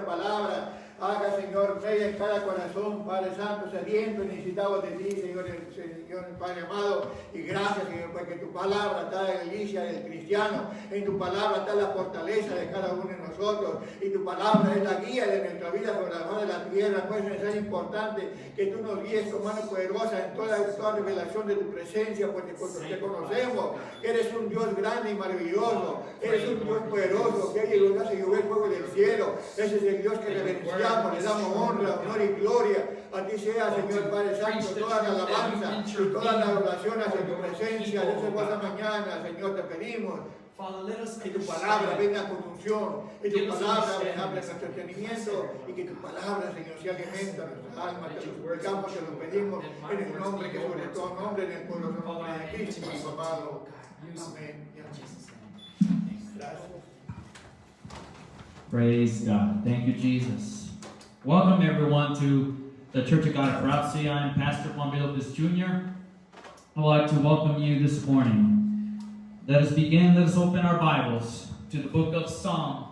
esta palabra haga, Señor, rey en cada corazón, Padre Santo, sediento y necesitado de ti, Señor, Padre amado. Y gracias, Señor, porque tu palabra está en la iglesia del cristiano. En tu palabra está la fortaleza de cada uno de nosotros. Y tu palabra es la guía de nuestra vida sobre la faz de la tierra. Pues es importante que tú nos guíes con mano poderosa en toda revelación de tu presencia, porque te conocemos que eres un Dios grande y maravilloso. Eres un Dios poderoso, que hay hace llover fuego del cielo. Ese es el Dios que reverenciamos. Le damos honra, honor y gloria. A ti sea, Señor Padre Santo, toda la alabanza y toda la adoración hacia tu presencia. Desde esta mañana, Señor, te pedimos que tu palabra venga con unción, que tu palabra venga a nuestro entendimiento y que tu palabra, Señor, se alimenta nuestras almas. Te lo suplicamos, te lo pedimos en el nombre que sobre todo nombre, en el poderoso nombre de Cristo, amado. Amén. Gracias. Praise God. Thank you, Jesus. Welcome everyone to the Church of God of Prophecy. I am Pastor Juan Villalobos Jr. I would like to welcome you this morning. Let us begin. Let us open our Bibles to the book of Psalm,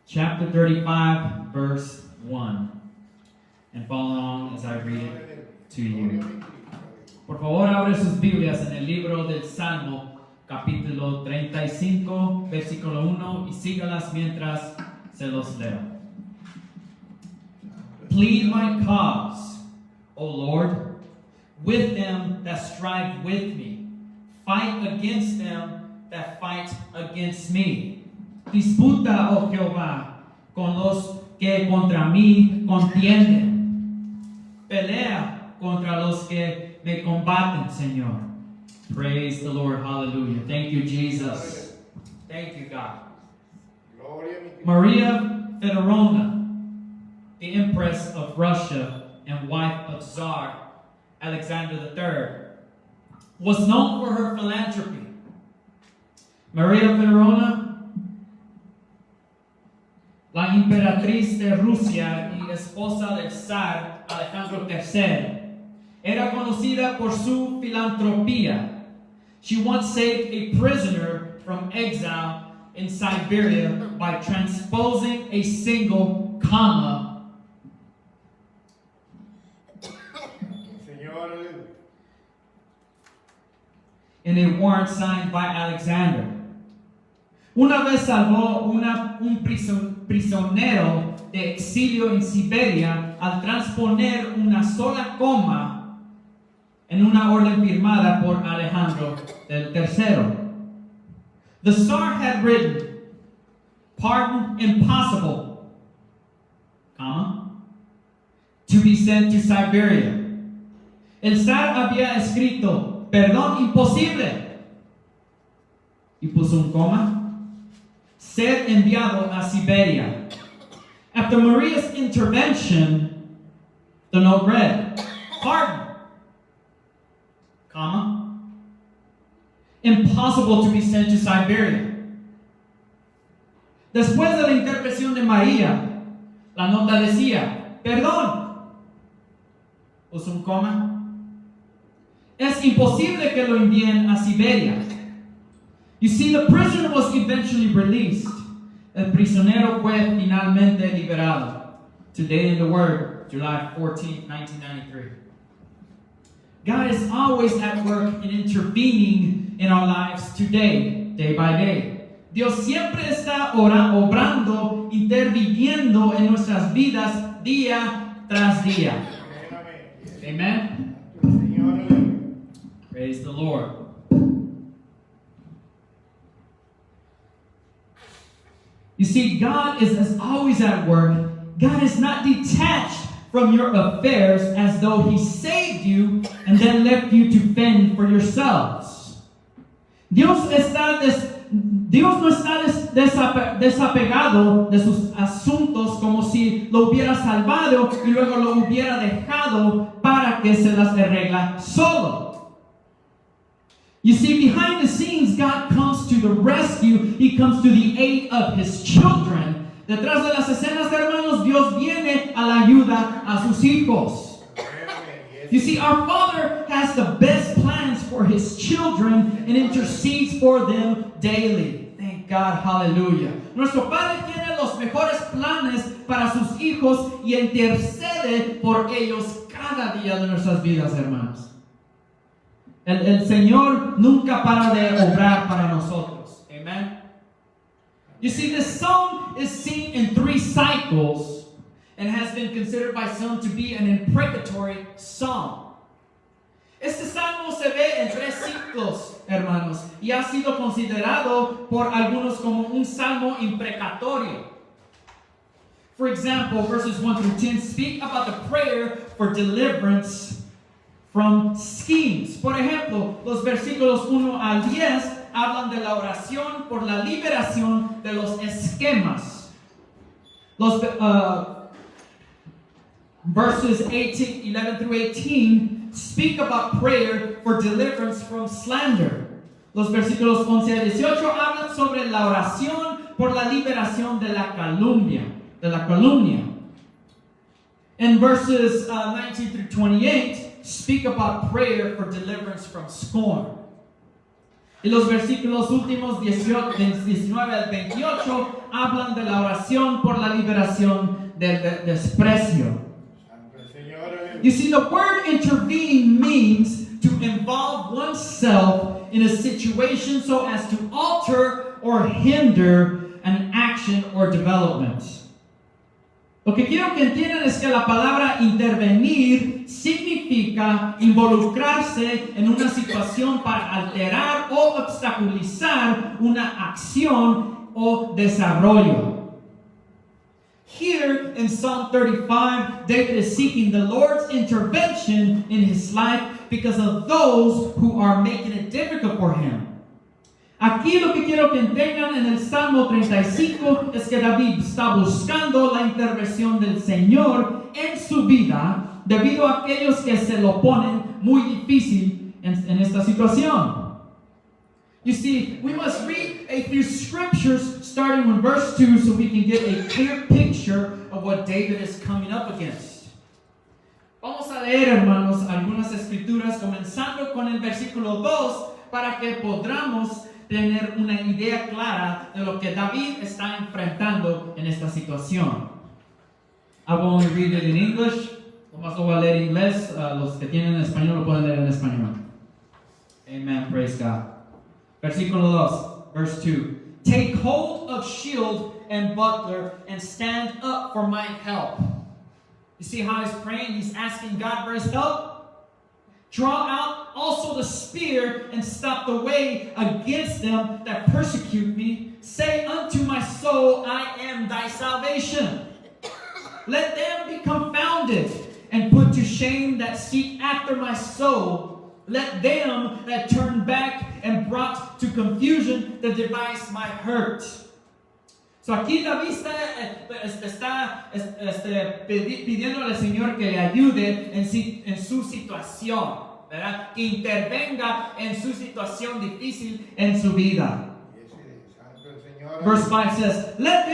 chapter 35, verse 1. And follow along as I read it to you. Por favor, abre sus Biblias en el libro del Salmo, capítulo 35, versículo 1, y sígalas mientras se los leo. Plead my cause, O Lord, with them that strive with me. Fight against them that fight against me. Disputa, oh Jehová, con los que contra mí contienden. Pelea contra los que me combaten, Señor. Praise the Lord. Hallelujah. Thank you, Jesus. Thank you, God. Maria Fedorowna, the Empress of Russia and wife of Tsar Alexander III, was known for her philanthropy. Maria Fedorowna, la emperatriz de Rusia y esposa del zar Alejandro III, era conocida por su filantropía. She once saved a prisoner from exile in Siberia by transposing a single comma in a warrant signed by Alexander. Una vez salvó un prisionero de exilio en Siberia al transponer una sola coma en una orden firmada por Alejandro III. The Tsar had written, "Pardon impossible, comma, to be sent to Siberia." El zar había escrito, "Perdón imposible", y puso un coma, ser enviado a Siberia. After Maria's intervention, the note read, "Pardon, comma, impossible to be sent to Siberia." Después de la intervención de María, la nota decía, "Perdón", puso un coma, "es imposible que lo envíen a Siberia." You see, the prisoner was eventually released. El prisionero fue finalmente liberado. Today in the Word, July 14, 1993. God is always at work in intervening in our lives today, day by day. Dios siempre está obrando, interviniendo en nuestras vidas día tras día. Amen. Praise the Lord. You see, God is always at work. God is not detached from your affairs as though He saved you and then left you to fend for yourselves. Dios no está desapegado de sus asuntos como si lo hubiera salvado y luego lo hubiera dejado para que se las arregla solo. You see, behind the scenes, God comes to the rescue. He comes to the aid of His children. Detrás de las escenas, hermanos, Dios viene a la ayuda a sus hijos. You see, our Father has the best plans for His children and intercedes for them daily. Thank God, hallelujah. Nuestro Padre tiene los mejores planes para sus hijos y intercede por ellos cada día de nuestras vidas, hermanos. El Señor nunca para de obrar para nosotros. Amen. You see, this psalm is seen in 3 cycles and has been considered by some to be an imprecatory psalm. Este salmo se ve en 3 ciclos, hermanos, y ha sido considerado por algunos como un salmo imprecatorio. For example, verses 1 through 10 speak about the prayer for deliverance from schemes. Por ejemplo, los versículos 1 al 10 hablan de la oración por la liberación de los esquemas. Los verses 11 through 18 speak about prayer for deliverance from slander. Los versículos 11 a 18 hablan sobre la oración por la liberación de la calumnia. And verses 19 through 28 speak about prayer for deliverance from scorn. Y los versículos últimos 19 al 28 hablan de la oración por la liberación del desprecio. You see, the word intervene means to involve oneself in a situation so as to alter or hinder an action or development. Lo que quiero que entiendan es que la palabra intervenir significa involucrarse en una situación para alterar o obstaculizar una acción o desarrollo. Here in Psalm 35, David is seeking the Lord's intervention in his life because of those who are making it difficult for him. Aquí lo que quiero que entiendan en el Salmo 35 es que David está buscando la intervención del Señor en su vida debido a aquellos que se lo ponen muy difícil en esta situación. You see, we must read a few scriptures starting with verse 2 so we can get a clear picture of what David is coming up against. Vamos a leer, hermanos, algunas escrituras comenzando con el versículo 2 para que podamos tener una idea clara de lo que David está enfrentando en esta situación. I will only read it in English. Nomás lo voy a leer en inglés. Los que tienen español lo pueden leer en español. Amen. Praise God. Versículo 2, verse 2. Take hold of shield and buckler and stand up for my help. You see how he's praying? He's asking God for his help. Draw out also the spear and stop the way against them that persecute me. Say unto my soul, I am thy salvation. Let them be confounded and put to shame that seek after my soul. Let them that turn back and brought to confusion that devise my hurt. So aquí David está pidiendo al Señor que le ayude en su situación, ¿verdad? Que intervenga en su situación difícil en su vida. Verse 5 says, let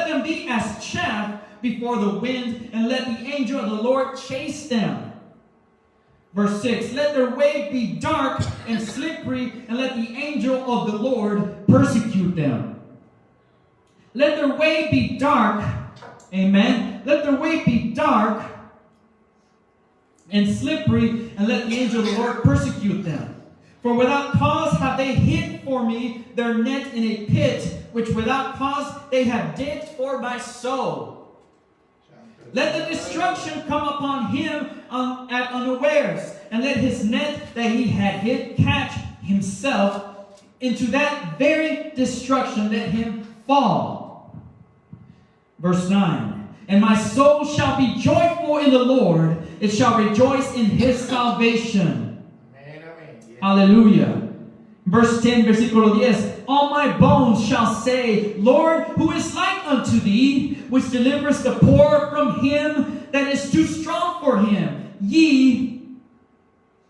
them be as chaff before the wind, and let the angel of the Lord chase them. Verse 6, let their way be dark and slippery, and let the angel of the Lord persecute them. Let their way be dark, amen. Let their way be dark and slippery, and let the angel of the Lord persecute them. For without cause have they hid for me their net in a pit, which without cause they have digged for my soul. Let the destruction come upon him at unawares, and let his net that he had hid catch himself. Into that very destruction let him fall. Verse 9, and my soul shall be joyful in the Lord, it shall rejoice in his salvation. Amen, amen. Yes. Hallelujah. Verse 10, versículo 10, all my bones shall say, Lord, who is like unto thee, which delivers the poor from him that is too strong for him, ye,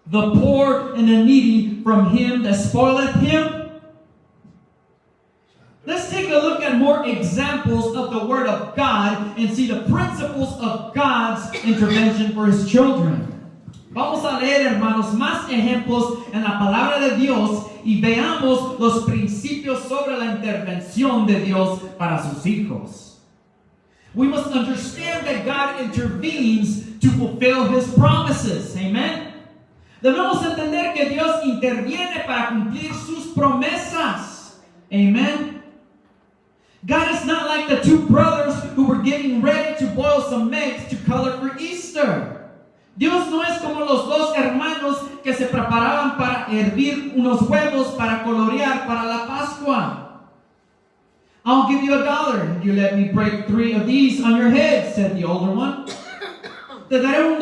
the poor and the needy, from him that spoileth him. Let's take a look at more examples of the Word of God and see the principles of God's intervention for his children. Vamos a leer, hermanos, más ejemplos en la palabra de Dios y veamos los principios sobre la intervención de Dios para sus hijos. we must understand that God intervenes to fulfill His promises. Amen. Debemos entender que Dios interviene para cumplir sus promesas. Amen. God is not like the two brothers who were getting ready to boil some eggs to color for Easter. Dios no es como los dos hermanos que se preparaban para hervir unos huevos para colorear para la Pascua. I'll give you $1 if you let me break 3 of these on your head, said the older one. Te daré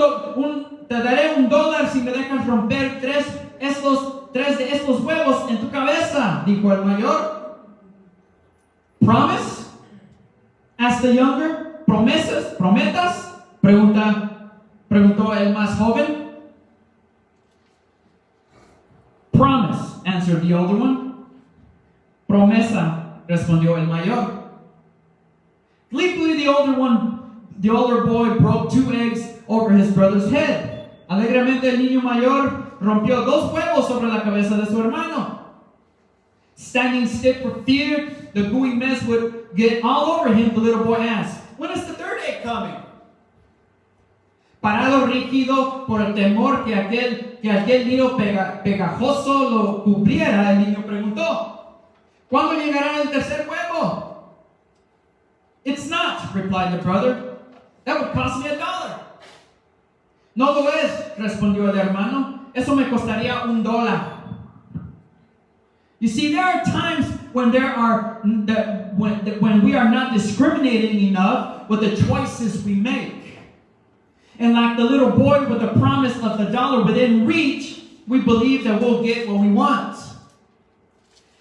$1 si me dejas romper 3 de estos huevos en tu cabeza, dijo el mayor. Promise? Asked the younger. ¿Prometas? Preguntó el más joven. Promise, answered the older one. Promesa, respondió el mayor. Gleefully, the older boy broke 2 eggs over his brother's head. Alegremente el niño mayor rompió 2 huevos sobre la cabeza de su hermano. Standing stiff for fear the gooey mess would get all over him, the little boy asked, "When is the 3rd egg coming?" Parado rígido por el temor que aquel nido pegajoso lo cubriera, el niño preguntó, ¿cuándo llegará el 3er huevo? "It's not," replied the brother. "That would cost me $1." "No lo es," respondió el hermano. "Eso me costaría $1." You see, there are times when when we are not discriminating enough with the choices we make. And like the little boy with the promise of the $1 within reach, we believe that we'll get what we want.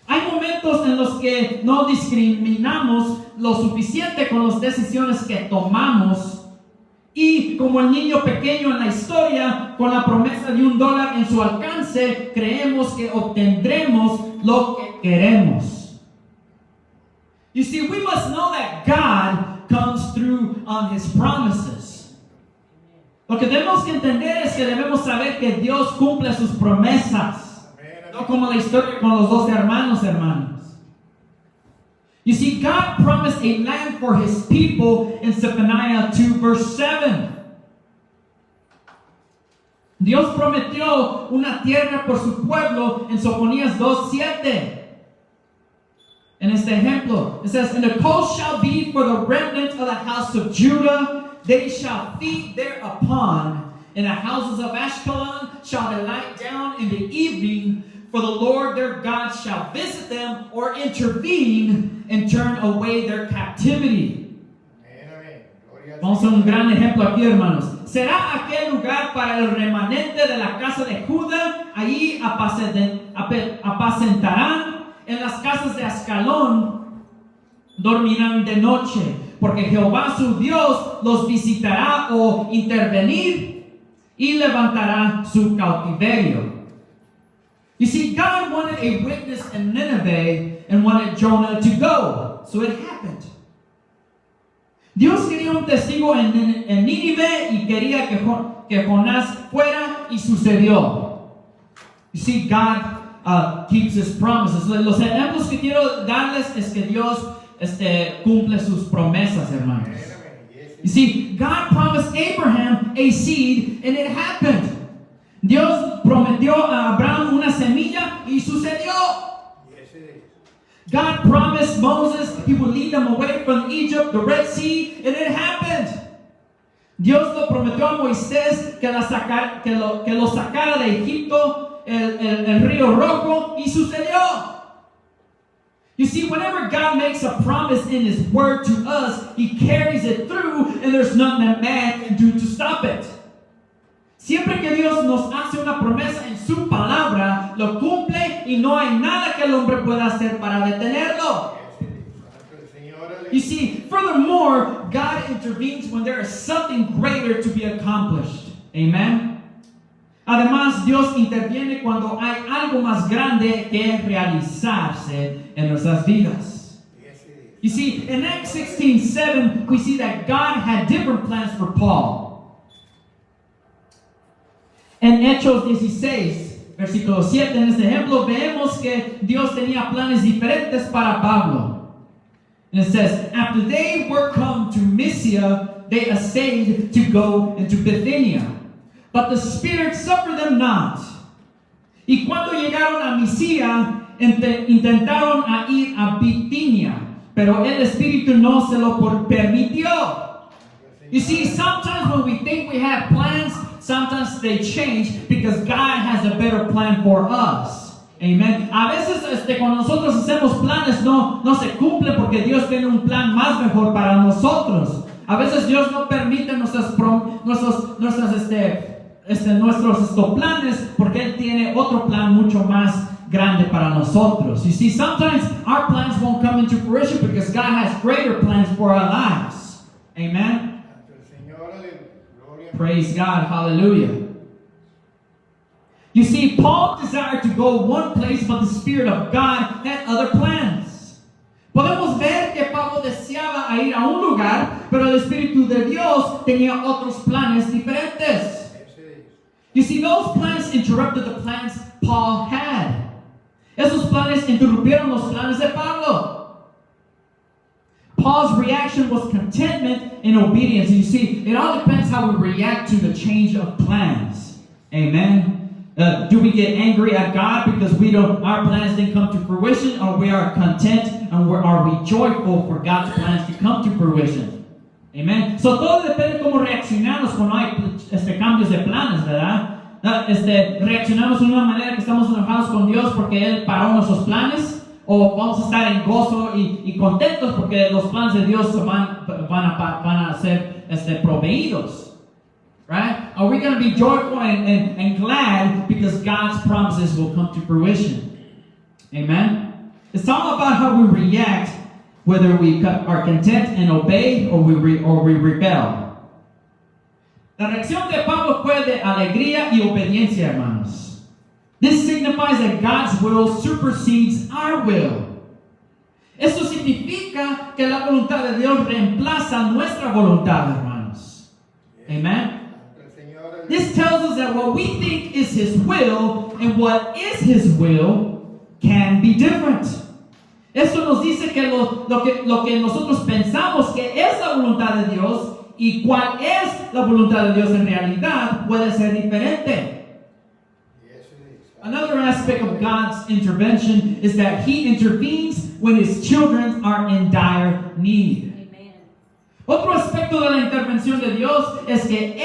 Hay momentos en los que no discriminamos lo suficiente con las decisiones que tomamos. Y como el niño pequeño en la historia, con la promesa de $1 en su alcance, creemos que obtendremos lo que queremos. You see, we must know that God comes through on His promises. Lo que tenemos que entender es que debemos saber que Dios cumple sus promesas. No como la historia con los 2 hermanos. You see, God promised a land for His people in Zephaniah 2 verse 7. Dios prometió una tierra por su pueblo en Sofonías 2:7. En este ejemplo, it says, "And the coast shall be for the remnant of the house of Judah. They shall feed thereupon. In the houses of Ashkelon shall they lie down in the evening. For the Lord their God shall visit them," or intervene and turn away their captivity. Vamos a un gran ejemplo aquí, hermanos. Será aquel lugar para el remanente de la casa de Judá. Allí apacentarán. En las casas de Ascalón dormirán de noche, porque Jehová su Dios los visitará o intervenir y levantará su cautiverio. You see, God wanted a witness in Nineveh and wanted Jonah to go. So it happened. Dios quería un testigo en Nínive y quería que Jonás fuera, y sucedió. You see, God keeps His promises. Los ejemplos que quiero darles es que Dios cumple sus promesas, hermanos. You see, God promised Abraham a seed, and it happened. Dios prometió a Abraham una semilla, y sucedió. God promised Moses He would lead them away from Egypt, the Red Sea, and it happened. Dios lo prometió a Moisés que lo sacara de Egipto, el río Rojo, y sucedió. You see, whenever God makes a promise in His Word to us, He carries it through, and there's nothing that man can do to stop it. Siempre que Dios nos hace una promesa en su palabra, lo cumple y no hay nada que el hombre pueda hacer para detenerlo. You see, furthermore, God intervenes when there is something greater to be accomplished. Amen. Además, Dios interviene cuando hay algo más grande que realizarse en nuestras vidas. You see, in Acts 16:7, we see that God had different plans for Paul. En Hechos 16, versículo 7, en este ejemplo, vemos que Dios tenía planes diferentes para Pablo. And it says, "After they were come to Mysia, they essayed to go into Bithynia. But the Spirit suffered them not. Y cuando llegaron a Misia, intentaron a ir a Bitinia, pero el Espíritu no se lo permitió. You see, sometimes when we think we have plans, sometimes they change because God has a better plan for us. Amen. A veces cuando nosotros hacemos planes no se cumplen porque Dios tiene un plan más mejor para nosotros. A veces Dios no permite nuestros planes porque Él tiene otro plan mucho más grande para nosotros. You see, sometimes our plans won't come into fruition because God has greater plans for our lives. Amen. Praise God. Hallelujah. You see, Paul desired to go one place, but the Spirit of God had other plans. Podemos ver que Pablo deseaba ir a un lugar, pero el Espíritu de Dios tenía otros planes diferentes. You see, those plans interrupted the plans Paul had. Esos planes interrumpieron los planes de Pablo. Paul's reaction was contentment and obedience. You see, it all depends how we react to the change of plans. Amen. Do we get angry at God because our plans didn't come to fruition, or we are content and are we joyful for God's plans to come to fruition? Amen. So todo depende cómo reaccionamos cuando hay cambios de planes, ¿verdad? Reaccionamos de una manera que estamos enojados con Dios porque Él paró nuestros planes, o vamos a estar en gozo y contentos porque los planes de Dios van a ser proveídos. Right? Are we going to be joyful and glad because God's promises will come to fruition? Amen? It's all about how we react, whether we are content and obey or we rebel. La reacción de Pablo fue de alegría y obediencia, hermanos. This signifies that God's will supersedes our will. Eso significa que la voluntad de Dios reemplaza nuestra voluntad, hermanos. Amen? This tells us that what we think is His will and what is His will can be different. Esto nos dice que lo que nosotros pensamos que es la voluntad de Dios y cuál es la voluntad de Dios en realidad puede ser diferente. Another aspect of God's intervention is that He intervenes when His children are in dire need. Otro aspecto de la intervención de Dios es que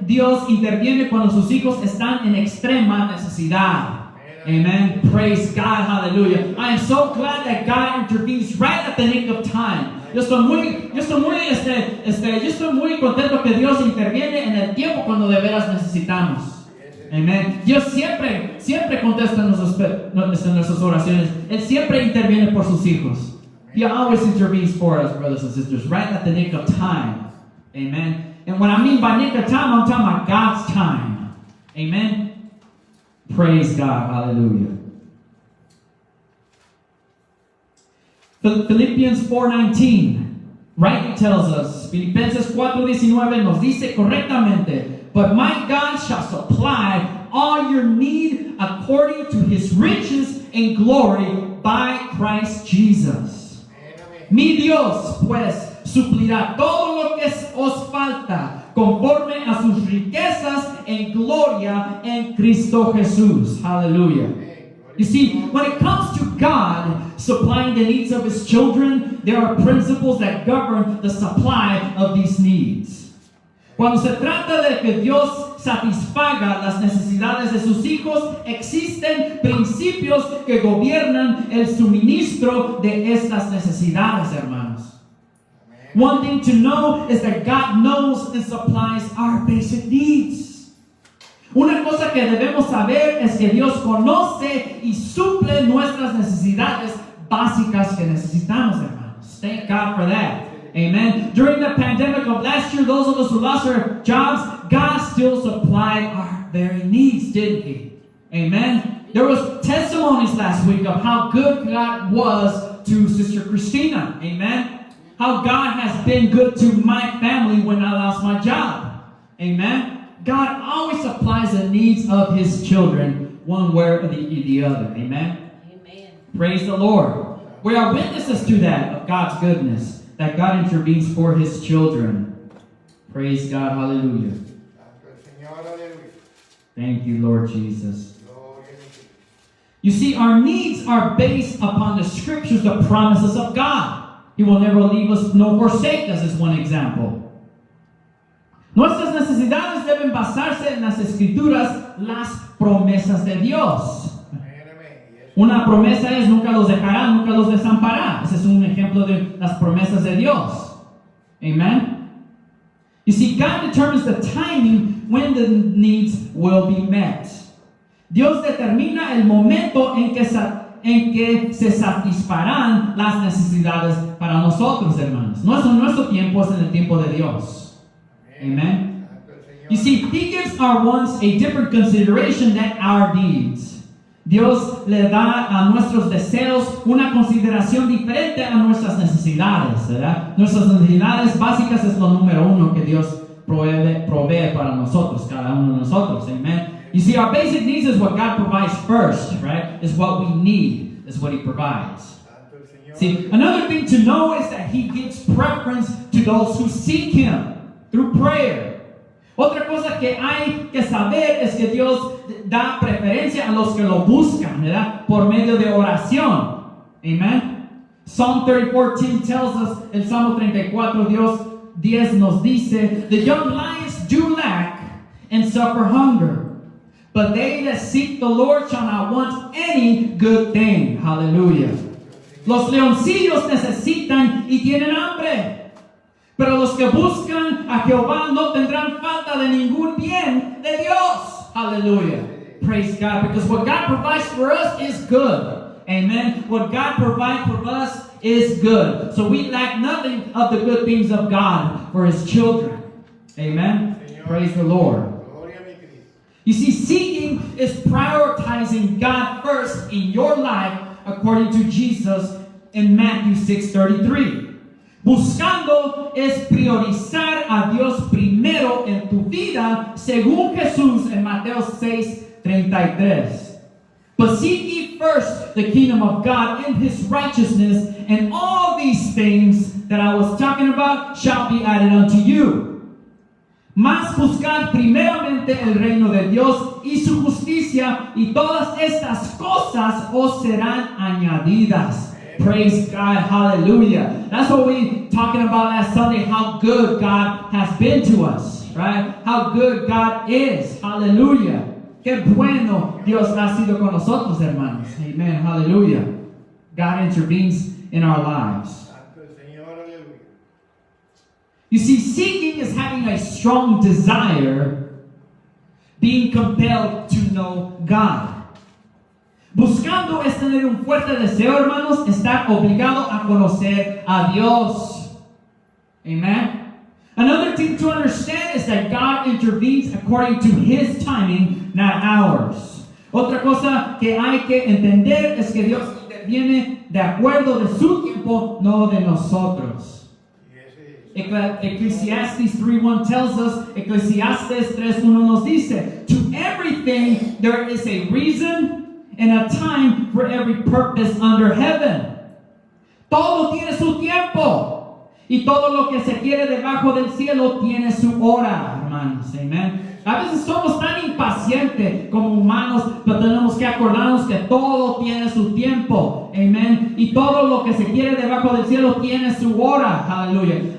Dios interviene cuando sus hijos están en extrema necesidad. Amen. Praise God. Hallelujah. I am so glad that God intervenes right at the nick of time. Yo estoy muy contento que Dios interviene en el tiempo cuando de veras necesitamos. Amen. Dios siempre contesta nuestras oraciones. Él siempre interviene por sus hijos. He always intervenes for us, brothers and sisters, right at the nick of time. Amen. And when I mean by nick of time, I'm talking about God's time. Amen. Praise God. Hallelujah. Philippians 4:19 rightly tells us, Filipenses 4:19 nos dice correctamente, but my God shall supply all your need according to His riches and glory by Christ Jesus. Mi Dios, pues, suplirá todo lo que os falta conforme a sus riquezas en gloria en Cristo Jesús. Hallelujah. You see, when it comes to God supplying the needs of His children, there are principles that govern the supply of these needs. Cuando se trata de que Dios satisfaga las necesidades de sus hijos, existen principios que gobiernan el suministro de estas necesidades, hermanos. One thing to know is that God knows and supplies our basic needs. Una cosa que debemos saber es que Dios conoce y suple nuestras necesidades básicas que necesitamos, hermanos. Thank God for that. Amen. During the pandemic of last year, those of us who lost our jobs, God still supplied our very needs, didn't He? Amen. There was testimonies last week of how good God was to Sister Christina. Amen. How God has been good to my family when I lost my job. Amen. God always supplies the needs of His children, one way or the other. Amen. Amen. Praise the Lord. We are witnesses to that, of God's goodness. that God intervenes for his children. Praise God. Hallelujah. Santo el Señor, aleluya. Thank you, Lord Jesus. Gloria a Dios. You see, our needs are based upon the scriptures, the promises of God. He will never leave us nor forsake us, is one example. Nuestras necesidades deben basarse en las escrituras, las promesas de Dios. Amén, amén. Yes. Una promesa es nunca los dejará, nunca los desamparará. Ese es un ejemplo de las promesas de Dios. Amen. You see, God determines the timing when the needs will be met. Dios determina el momento en que se satisfarán las necesidades para nosotros, hermanos. No es en nuestro tiempo, es en el tiempo de Dios. Amen. Santo el Señor. You see, He gives our wants a different consideration than our needs. Dios le da a nuestros deseos una consideración diferente a nuestras necesidades, ¿verdad? Nuestras necesidades básicas es lo número uno que Dios provee para nosotros, cada uno de nosotros. Amen. You see, our basic needs is what God provides first, right? Is what we need, is what He provides. Santo el Señor. See, another thing to know is that He gives preference to those who seek Him through prayer. Otra cosa que hay que saber es que Dios da preferencia a los que lo buscan, ¿verdad? Por medio de oración. Amen. Psalm 34:10 tells us, el Salmo 34, Dios 10 nos dice, the young lions do lack and suffer hunger, but they that seek the Lord shall not want any good thing. Hallelujah. Los leoncillos necesitan y tienen hambre, pero los que buscan a Jehová no tendrán falta de ningún bien de Dios. Hallelujah. Praise God. Because what God provides for us is good. Amen. What God provides for us is good. So we lack nothing of the good things of God for His children. Amen. Praise the Lord. Gloria a mi Cristo. You see, seeking is prioritizing God first in your life according to Jesus in Matthew 6:33. Buscando es priorizar a Dios primero en tu vida, según Jesús en Mateo 6:33. But seek ye first the kingdom of God and His righteousness, and all these things that I was talking about shall be added unto you. Mas buscad primeramente el reino de Dios y su justicia, y todas estas cosas os serán añadidas. Praise God, hallelujah. That's what we talking about last Sunday, how good God has been to us, right? How good God is, hallelujah. Qué bueno Dios ha sido con nosotros, hermanos. Amen, hallelujah. God intervenes in our lives. Santo el Señor, aleluya. You see, seeking is having a strong desire, being compelled to know God. Buscando es tener un fuerte deseo, hermanos, estar obligado a conocer a Dios. Amen. Another thing to understand is that God intervenes according to His timing, not ours. Otra cosa que hay que entender es que Dios interviene de acuerdo de su tiempo, no de nosotros. Ecclesiastes 3:1 tells us, Ecclesiastes 3:1 nos dice, to everything there is a reason and a time for every purpose under heaven. Todo tiene su tiempo, y todo lo que se quiere debajo del cielo tiene su hora, hermanos. Amen. A veces somos tan impacientes como humanos, pero tenemos que acordarnos que todo tiene su tiempo. Amen. Y todo lo que se quiere debajo del cielo tiene su hora. Hallelujah.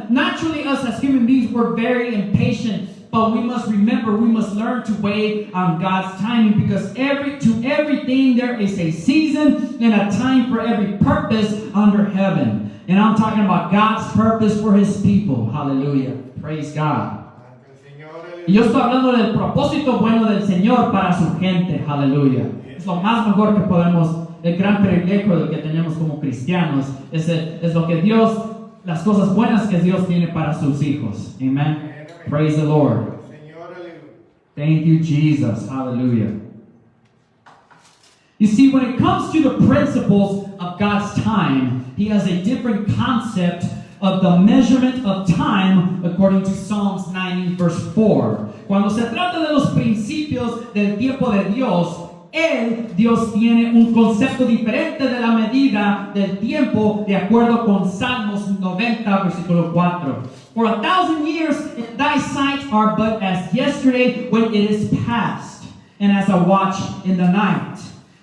Naturally, us as human beings, we're very impatient. But we must remember, we must learn to wait on God's timing, because to everything there is a season and a time for every purpose under heaven. And I'm talking about God's purpose for His people. Hallelujah. Praise God. Y yo estoy hablando del propósito bueno del Señor para su gente. Hallelujah. Es lo más mejor que podemos, el gran privilegio que tenemos como cristianos, es lo que Dios, las cosas buenas que Dios tiene para sus hijos. Amen. Praise the Lord. Thank you, Jesus. Hallelujah. You see, when it comes to the principles of God's time, He has a different concept of the measurement of time according to Psalms 90 verse 4. Cuando se trata de los principios del tiempo de Dios, Dios tiene un concepto diferente de la medida del tiempo, de acuerdo con Salmos 90, versículo 4. For 1,000 years in thy sight are but as yesterday when it is past, and as a watch in the night.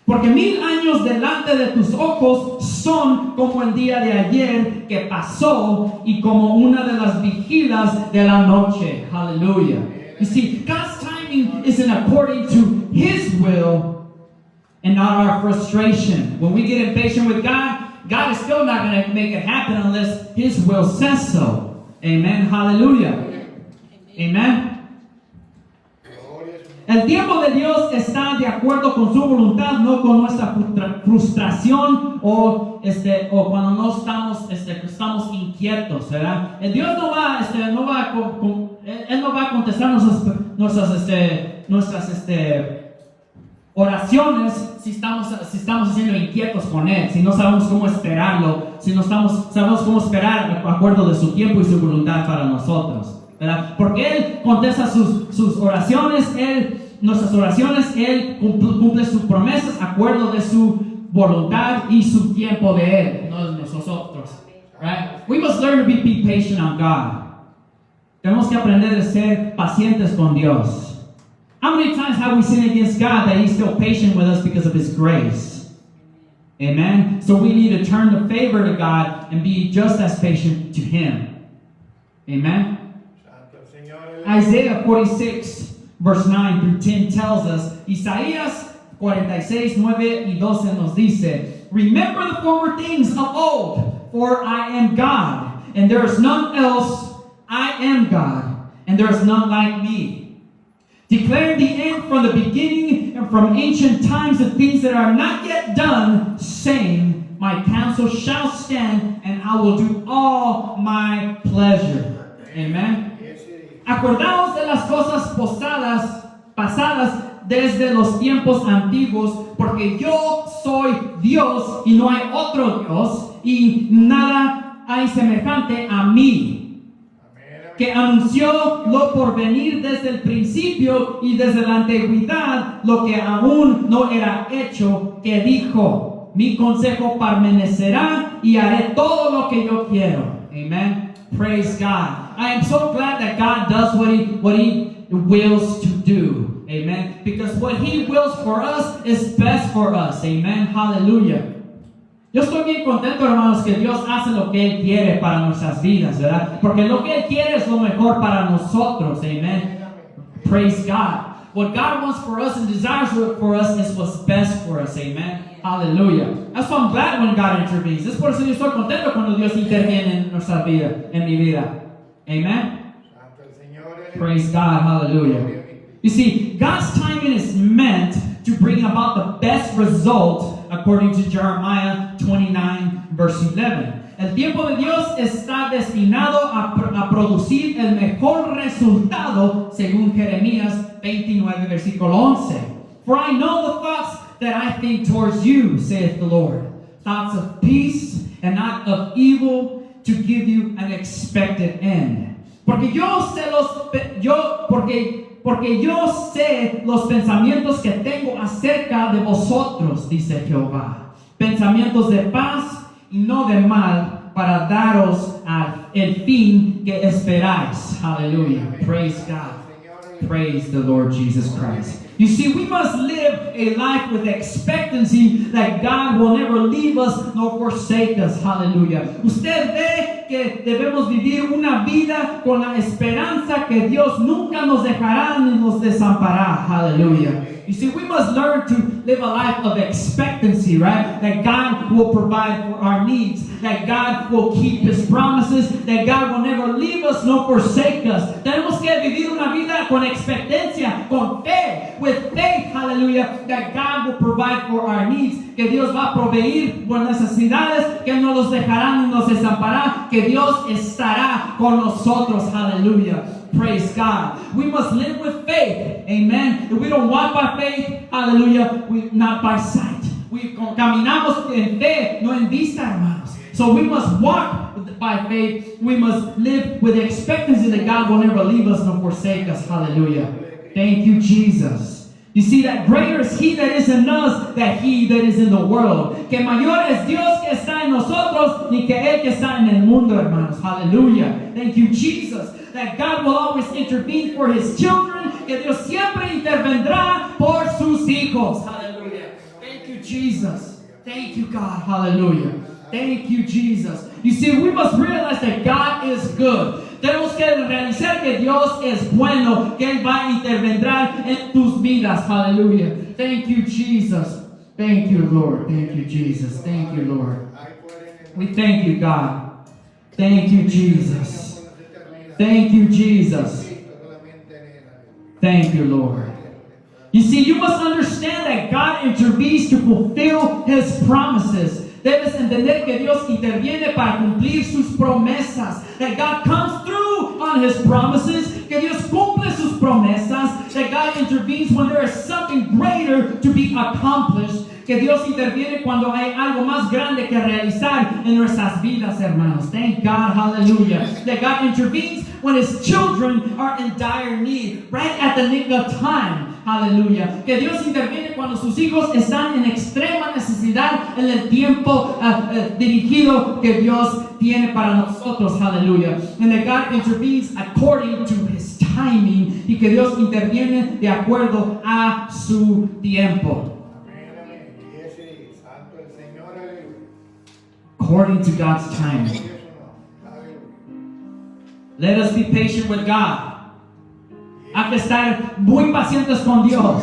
Porque 1000 años delante de tus ojos son como el día de ayer que pasó y como una de las vigilas de la noche. Hallelujah. You see, God's timing isn't according to His will and not our frustration. When we get impatient with God, God is still not going to make it happen unless His will says so. Amen. Hallelujah. Amen. El tiempo de Dios está de acuerdo con su voluntad, no con nuestra frustración o cuando no estamos inquietos, ¿verdad? El Dios no va a contestar nuestras oraciones si estamos haciendo inquietos con Él, si no sabemos cómo esperarlo, si no sabemos cómo esperar de acuerdo de su tiempo y su voluntad para nosotros. ¿Verdad? Porque Él contesta sus oraciones, nuestras oraciones, Él cumple sus promesas, acuerdo de su voluntad y su tiempo de Él, no de nosotros. Right? We must learn to be patient on God. Tenemos que aprender a ser pacientes con Dios. How many times have we sinned against God that He's still patient with us because of His grace? Amen? So we need to turn the favor to God and be just as patient to Him. Amen? Isaiah 46, verse 9 through 10 tells us, Isaías 46, 9 y 12 nos dice, remember the former things of old, for I am God, and there is none else. I am God, and there is none like me. Declaring the end from the beginning and from ancient times the things that are not yet done, saying, my counsel shall stand, and I will do all my pleasure. Amen. Acordaos de las cosas pasadas desde los tiempos antiguos, porque yo soy Dios y no hay otro Dios, y nada hay semejante a mí, que anunció lo por venir desde el principio y desde la antigüedad, lo que aún no era hecho, que dijo, mi consejo permanecerá y haré todo lo que yo quiero. Amen. Praise God. I am so glad that God does what He wills to do. Amen. Because what He wills for us is best for us. Amen. Hallelujah. Yo estoy bien contento, hermanos, que Dios hace lo que Él quiere para nuestras vidas, ¿verdad? Porque lo que Él quiere es lo mejor para nosotros. Amen. Praise God. What God wants for us and desires for us is what's best for us. Amen. Hallelujah. That's why I'm glad when God intervenes. Es por eso yo estoy contento cuando Dios interviene en nuestra vida, en mi vida. Amen. Praise God. Hallelujah. You see, God's timing is meant to bring about the best result according to Jeremiah 29, verse 11. El tiempo de Dios está destinado a producir el mejor resultado según Jeremías 29, versículo 11. For I know the thoughts that I think towards you, saith the Lord, thoughts of peace and not of evil, to give you an expected end. Porque yo sé los pensamientos que tengo acerca de vosotros, dice Jehová, pensamientos de paz y no de mal, para daros el fin que esperáis. Hallelujah. Praise God. Praise the Lord Jesus Christ. You see, we must live a life with expectancy that God will never leave us nor forsake us. Hallelujah. Usted ve que debemos vivir una vida con la esperanza que Dios nunca nos dejará ni nos desamparará. Hallelujah. You see, we must learn to live a life of expectancy, right? That God will provide for our needs, that God will keep His promises, that God will never leave us nor forsake us. Tenemos que vivir una vida con expectancia, con fe, with faith, hallelujah, that God will provide for our needs, que Dios va a proveer por necesidades, que no los dejará ni nos desamparará, que Dios estará con nosotros, hallelujah. Praise God. We must live with faith. Amen. If we don't walk by faith, hallelujah, we not by sight. We caminamos en fe, no en vista, hermanos. So we must walk by faith. We must live with expectancy that God will never leave us nor forsake us. Hallelujah. Thank you, Jesus. You see that greater is He that is in us than he that is in the world. Que mayor es Dios que está en nosotros ni que Él que está en el mundo, hermanos. Hallelujah. Thank you, Jesus. That God will always intervene for His children. Que Dios siempre intervendrá por sus hijos. Hallelujah. Thank you, Jesus. Thank you, God. Hallelujah. Thank you, Jesus. You see, we must realize that God is good. Tenemos que realizar que Dios es bueno, que Él va a intervendrá en tus vidas. Hallelujah. Thank you, Jesus. Thank you, Lord. Thank you, Jesus. Thank you, Lord. We thank you, God. Thank you, Jesus. Thank you, Jesus. Thank you, Lord. You see, you must understand that God intervenes to fulfill His promises. Debes entender que Dios interviene para cumplir sus promesas. That God comes through on His promises. Que Dios cumple sus promesas. That God intervenes when there is something greater to be accomplished. Que Dios interviene cuando hay algo más grande que realizar en nuestras vidas, hermanos. Thank God, hallelujah. That God intervenes when His children are in dire need, right at the nick of time. Hallelujah. Que Dios interviene cuando sus hijos están en extrema necesidad en el tiempo dirigido que Dios tiene para nosotros. Hallelujah. And that God intervenes according to His timing. Y que Dios interviene de acuerdo a su tiempo. According to God's timing. Let us be patient with God. Hay que estar muy pacientes con Dios.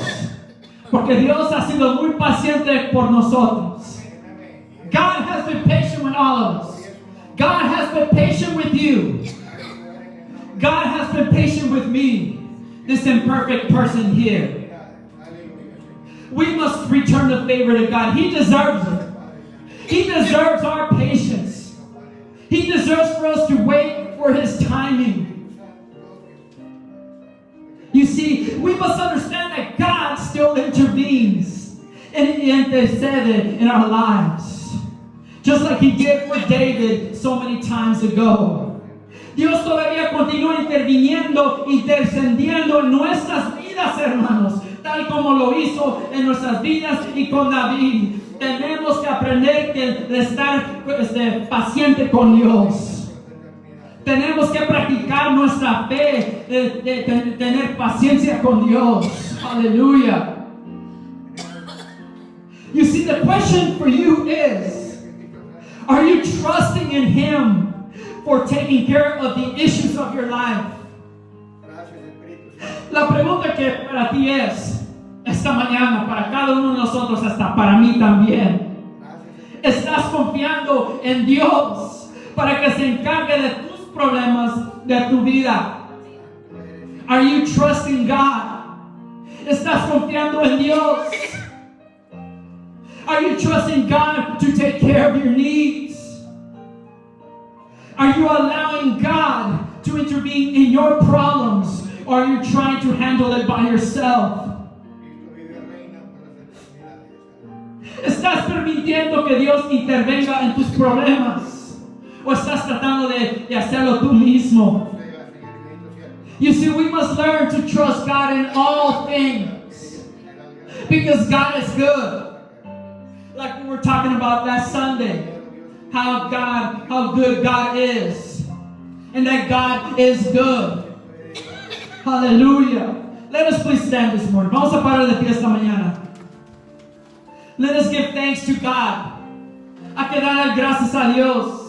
Porque Dios ha sido muy paciente por nosotros. God has been patient with all of us. God has been patient with you. God has been patient with me, this imperfect person here. We must return the favor to God. He deserves it. He deserves our patience. He deserves for us to wait for His timing. You see, we must understand that God still intervenes and intercede in our lives. Just like He did for David so many times ago. Dios todavía continúa interviniendo, intercediendo en nuestras vidas, hermanos, tal como lo hizo en nuestras vidas y con David. Tenemos que aprender que estar paciente con Dios. Tenemos que practicar nuestra fe, tener paciencia con Dios. Hallelujah. You see, the question for you is, are you trusting in Him for taking care of the issues of your life? La pregunta que para ti es, esta mañana, para cada uno de nosotros, hasta para mí también, ¿estás confiando en Dios para que se encargue de tus problemas de tu vida? Are you trusting God? ¿Estás confiando en Dios? Are you trusting God to take care of your needs? Are you allowing God to intervene in your problems, or are you trying to handle it by yourself? ¿Estás permitiendo que Dios intervenga en tus problemas? ¿O estás tratando de hacerlo tú mismo? You see, we must learn to trust God in all things. Because God is good. Like we were talking about last Sunday. How good God is. And that God is good. Hallelujah. Let us please stand this morning. Vamos a parar de pie esta mañana. Let us give thanks to God. Hay que dar gracias a Dios.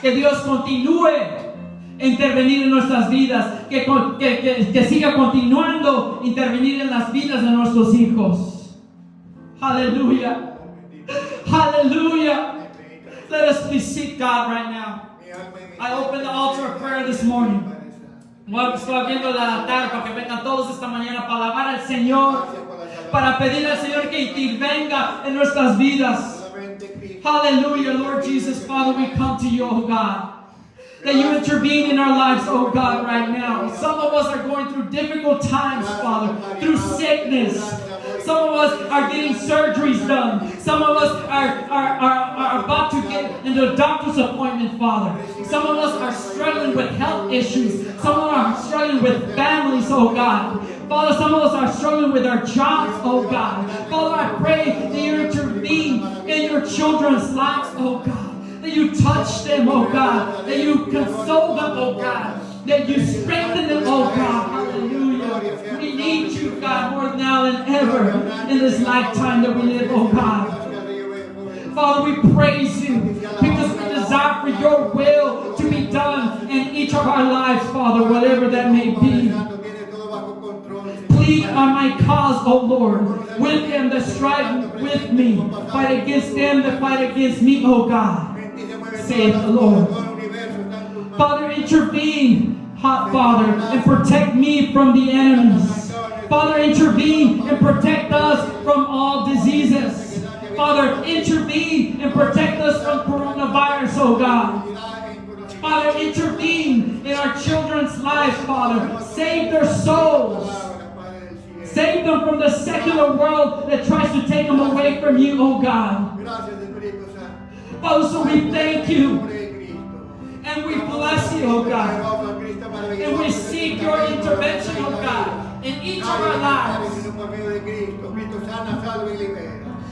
Que Dios continúe a intervenir en nuestras vidas. Que siga continuando a intervenir en las vidas de nuestros hijos. Hallelujah. Hallelujah. Let us please seek God right now. I open the altar of prayer this morning. Estoy abriendo el altar para que vengan todos esta mañana para alabar al Señor, para pedir al Señor que intervenga en nuestras vidas. Hallelujah, Lord Jesus, Father, we come to you, oh God. That you intervene in our lives, oh God, right now. Some of us are going through difficult times, Father, through sickness. Some of us are getting surgeries done. Some of us are about to get into a doctor's appointment, Father. Some of us are struggling with health issues. Some of us are struggling with families, oh God. Father, some of us are struggling with our jobs, oh God. Father, I pray that you intervene in your children's lives, oh God. That you touch them, oh God. That you console them, oh God. That you strengthen them, oh God. Hallelujah. We need you, God, more now than ever in this lifetime that we live, oh God. Father, we praise you because we desire for your will to be done in each of our lives, Father, whatever that may be. Plead on my cause, O Lord, with them that strive with me. Fight against them that fight against me, O God. Saith the Lord. Father, intervene, hot Father, and protect me from the enemies. Father, intervene and protect us from all diseases. Father, intervene and protect us from coronavirus, oh God. Father, intervene in our children's lives, Father. Save their souls. Save them from the secular world that tries to take them away from you, oh God. Father, so we thank you. And we bless you, oh God. And we seek your intervention, oh God, in each of our lives.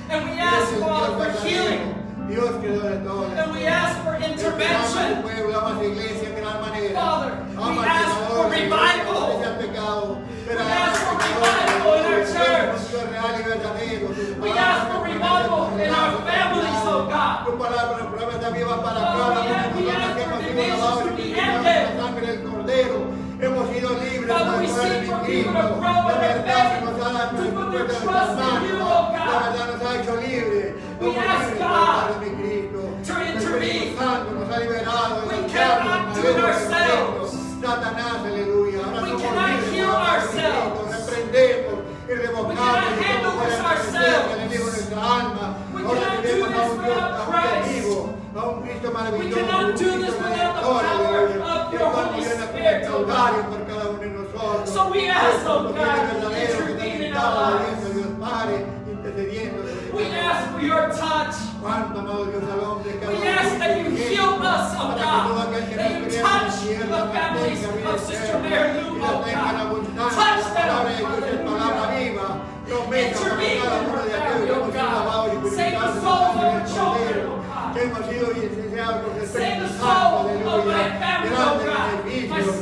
And we ask, Father, for healing. And we ask for intervention. Father, we ask for revival. We ask for revival in our church. We ask for revival in our families, oh God. Father, we ask for divisions to be ended. Father, we seek for people to grow in their faith, to put their trust in you, oh God. We ask God to intervene. We cannot do it ourselves. We cannot heal ourselves. We cannot handle this ourselves. We cannot do this without Christ. We cannot do this without the power of your Holy Spirit, oh God. So we ask, oh God, to intervene in our lives. We ask for your touch. We ask that you heal us, oh God. That you touch the families of Sister Mary Lou, oh God. Touch them, hallelujah. Intervene in her family, oh God. Save the souls of our children, oh God. Save the soul of my family, oh God.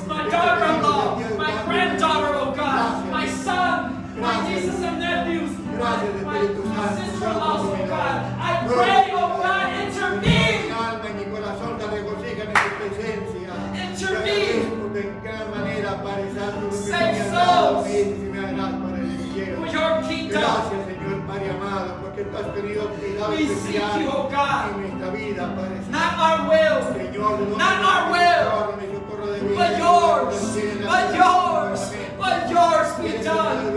My daughter-in-law, my granddaughter, oh God. My son, my nieces and nephews, my sister-in-law, oh God. I pray, oh God, intervene. Intervene. Save souls for your kingdom. We seek you, oh God. Not our will. Not our will. But yours. But yours. But yours be done.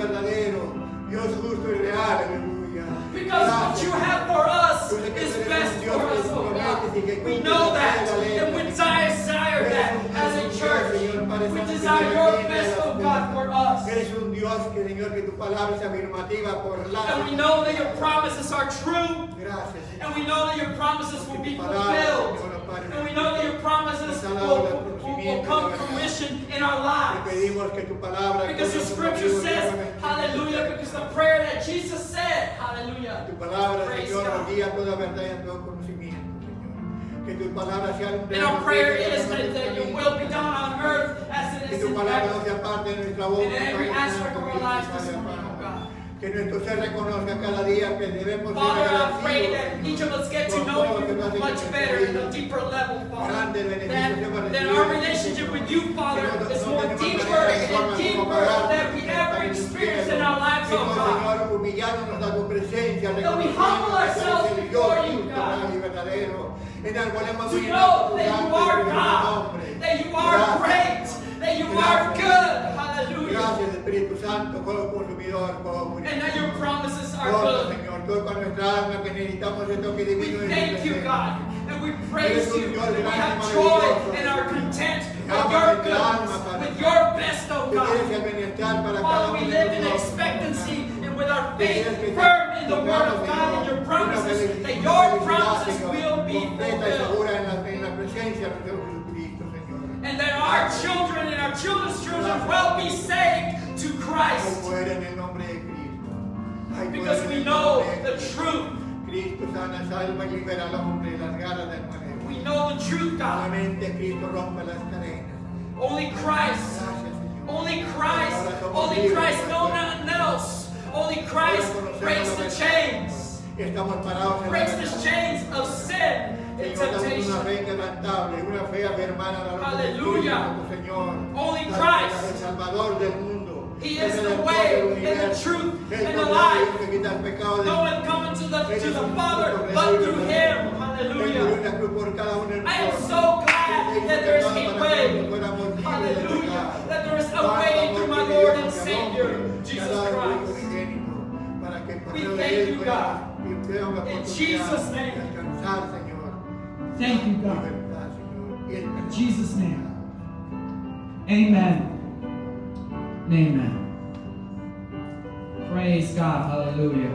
Because what you have for us is best for us, oh God. We know that. And we desire that as a church. We desire your best, oh God, for us. And we know that your promises are true. And we know that your promises will be fulfilled. And we know that your promises will come to fruition in our lives. Because the scripture says, hallelujah, because the prayer that Jesus said, hallelujah. Praise God. And our prayer is that your will be done on earth as it is in heaven. In every aspect of our lives this morning, oh God. Father, I pray that each of us get to know you much better in a deeper level, Father. That our relationship with you, Father, is more deeper and deeper than we ever experienced in our lives, oh God. That we humble ourselves before you, God. To know that you are God, that you are great, that you are good. Hallelujah. And that your promises are good. We thank you, God, and we praise you. We have joy and are content with your goodness, with your best, oh God. Father, we live in expectancy and with our faith firm in the Word of God and your promises, that your promises will be fulfilled. And that our children and our children's children will be saved to Christ. Christ. poder en el nombre de Cristo. Hay poder Because en we el know nombre de the Cristo. truth. Cristo sana, salva y libera al hombre de las garras del maligno. We know the truth, God. Solamente Cristo rompe las cadenas. Only Christ. Gracias, Señor. Only Christ. Ahora somos Only libres, Christ. No, Señor. nothing else. Only Christ Ahora conocemos breaks la the verdad. chains. Estamos parados en Breaks la the verdad. chains of sin and Señor, damos una temptation. fe inquebrantable, una fe afirmada a la luz del Hallelujah. Espíritu, Señor. Only El Christ. Salvador del mundo. He Es is el the autor way del and the universo. truth El and the Cordero life. que quita el pecado del No mundo. one coming to the Eres un Father Cordero but de through Dios. Him. Él murió Hallelujah. en la cruz por cada uno de I am nosotros. so glad that there is a way. Hallelujah. That there is a way through my Lord and Savior, Jesus Christ. We thank you, God. In Jesus' name. Thank you, God. In Jesus' name. Amen. Amen. Praise God. Hallelujah.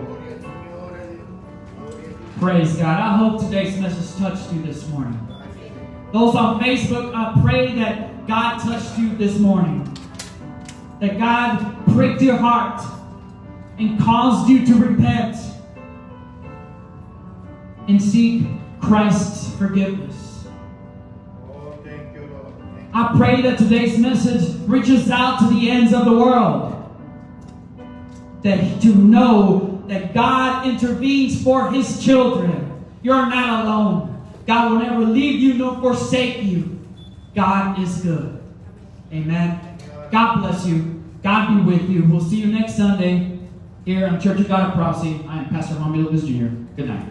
Praise God. I hope today's message touched you this morning. Those on Facebook, I pray that God touched you this morning. That God pricked your heart and caused you to repent and seek Christ's forgiveness. I pray that today's message reaches out to the ends of the world. That to know that God intervenes for His children. You're not alone. God will never leave you nor forsake you. God is good. Amen. God bless you. God be with you. We'll see you next Sunday here on Church of God of Prophecy. I am Pastor Romeo Lucas Jr. Good night.